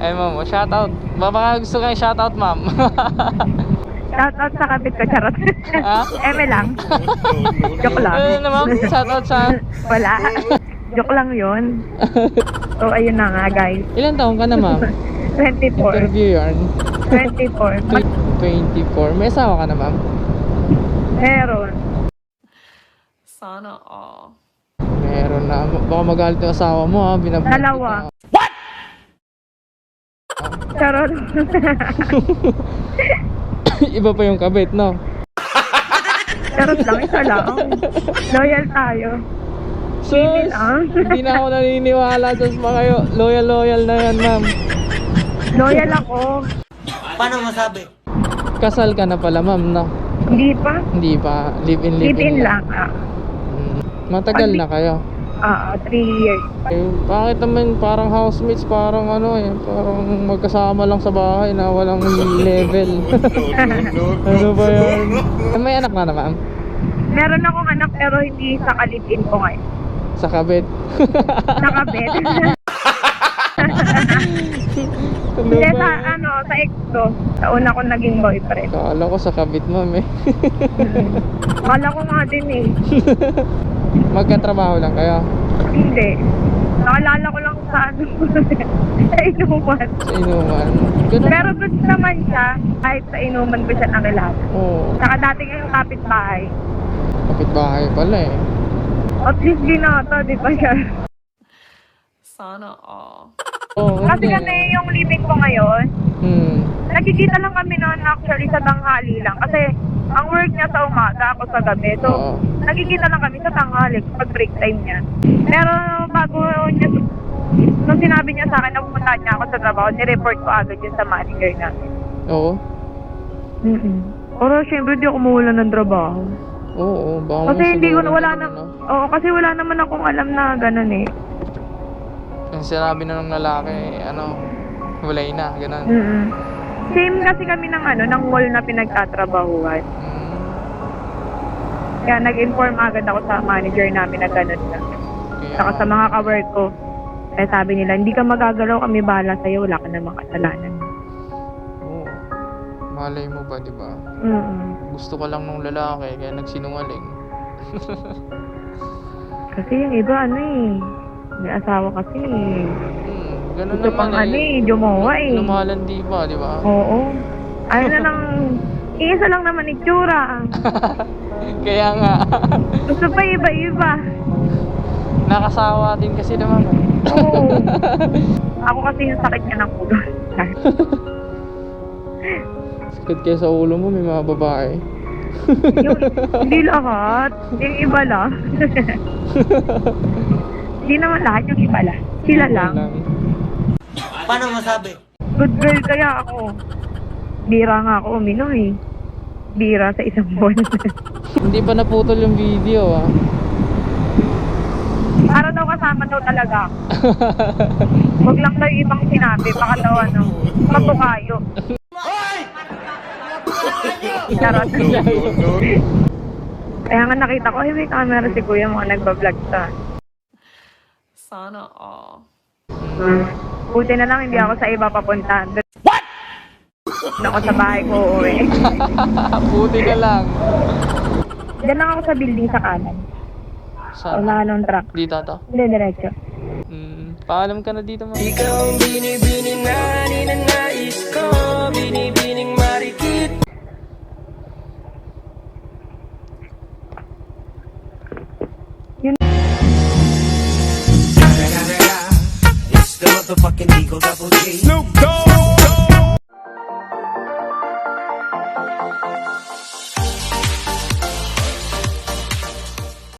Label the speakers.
Speaker 1: Ay, ma'am, shoutout. Baka gusto kayo shoutout, ma'am.
Speaker 2: Shoutout sa kabit ko, charot.
Speaker 1: Ha?
Speaker 2: Eme lang. Joke lang.
Speaker 1: Ano, ma'am? Shoutout sa...
Speaker 2: Wala. Joke lang yun. So, ayun na nga, guys.
Speaker 1: Ilan taong ka na, ma'am?
Speaker 2: 24.
Speaker 1: Interview yarn.
Speaker 2: 24.
Speaker 1: 24. May asawa ka na, ma'am?
Speaker 2: Meron.
Speaker 3: Sana all.
Speaker 1: Meron na. Baka magalit yung asawa mo, ha? Binablog
Speaker 2: Dalawa.
Speaker 1: kita.
Speaker 2: Charot.
Speaker 1: Iba pa yung kabit, no?
Speaker 2: Charot lang, isa lang. Loyal tayo.
Speaker 1: So,
Speaker 2: lang.
Speaker 1: hindi na ako naniniwala sa mga loyal na yan, ma'am.
Speaker 2: Loyal ako.
Speaker 4: Paano masabi?
Speaker 1: Kasal ka na pala, ma'am, no?
Speaker 2: Hindi pa.
Speaker 1: Hindi pa. Live-in
Speaker 2: lang.
Speaker 1: Matagal na kayo.
Speaker 2: 3 years.
Speaker 1: Eh, bakit naman parang housemates, parang ano eh, parang magkasama lang sa bahay na walang level. Ano ba yan? May anak na ma'am?
Speaker 2: Meron akong anak pero hindi sa kalipin ko ngayon.
Speaker 1: Sa kabit.
Speaker 2: Nakabit.
Speaker 1: Ano
Speaker 2: Hindi
Speaker 1: ba?
Speaker 2: sa ex ko. Sa una ko naging boyfriend.
Speaker 1: Kala ko sa kabit, ma'am eh.
Speaker 2: Kala ko nga din eh.
Speaker 1: Magkatrabaho lang kayo
Speaker 2: Hindi. Nakalala ko lang sa sa inuman.
Speaker 1: sa inuman. Ganun.
Speaker 2: Pero good naman siya. Kahit sa inuman ko siya nakilala.
Speaker 1: Oo.
Speaker 2: Saka dati ngayong kapitbahay.
Speaker 1: Kapitbahay pala eh.
Speaker 2: At least ginata, di ba siya?
Speaker 3: Sana all.
Speaker 1: Oo.
Speaker 2: Kasi kami yung living ko ngayon, nagkikita lang kami noon actually sa tanghali lang. Kasi ang work niya sa umaga, ako sa gabi. So,
Speaker 1: Oo.
Speaker 2: nagkikita lang kami sa tanghali pag break time niya. Pero bago niya, nung sinabi niya sa akin na pumunta niya ako sa trabaho, nireport ko agad yun sa manager namin.
Speaker 1: Oo.
Speaker 2: Pero syempre di ako mawalan ng trabaho.
Speaker 1: Oo. Baka
Speaker 2: Kasi hindi ko
Speaker 1: siguro
Speaker 2: wala na,
Speaker 1: ganun, no?
Speaker 2: oo, kasi wala naman akong alam na ganun eh.
Speaker 1: Yung sinabi na ng lalaki, ano, walay na, ganun.
Speaker 2: Same kasi kami ng mall na pinagtatrabahuan. Kaya nag-inform agad ako sa manager namin na ganun na.
Speaker 1: Kaya,
Speaker 2: Saka sa mga ka-work ko, kaya sabi nila, hindi ka magagalaw, kami bahala sa'yo, wala ka namang kasalanan.
Speaker 1: oo. Malay mo ba, di ba? Gusto ka lang nung lalaki, kaya nagsinungaling.
Speaker 2: Kasi yung iba, may asawa kasi eh.
Speaker 1: Ganun
Speaker 2: Gusto pang jumawa eh.
Speaker 1: Lumalan di ba, di ba?
Speaker 2: Oo. Ayaw na lang, isa lang naman itsura.
Speaker 1: Kaya nga,
Speaker 2: Gusto pa iba-iba.
Speaker 1: nakasawa din kasi naman.
Speaker 2: Oo. Ako kasi yung sakit niya ng ulo.
Speaker 1: Sakit kayo sa ulo mo, may mga babae.
Speaker 2: Hindi lahat. Yung iba lang. Hindi naman lahat, yung iba lang. Sila lang.
Speaker 4: Paano masabi?
Speaker 2: Good girl kaya ako. Bira nga ako uminom eh. Bira sa isang buwan.
Speaker 1: Hindi pa naputol yung video, ah.
Speaker 2: Para daw kasama daw talaga ako. Huwag lang daw yung ibang sinabi. Baka daw matukayo. Charot. Kaya nga nakita ko, ay may camera si kuya mga nagbablog sa.
Speaker 3: Sana all.
Speaker 2: Buti na lang hindi ako sa iba papunta. What? Ako sa bahay ko uuwi.
Speaker 1: Buti na lang.
Speaker 2: Diyan lang ako sa building sa kanan.
Speaker 1: Saan?
Speaker 2: Wala nung truck.
Speaker 1: Dito to?
Speaker 2: Hindi, diretso.
Speaker 1: Paalam ka na dito, ma'am.
Speaker 5: Ikaw ang binibining na ninanais ko, binibining marikit. It's the motherfucking Eagle Double G.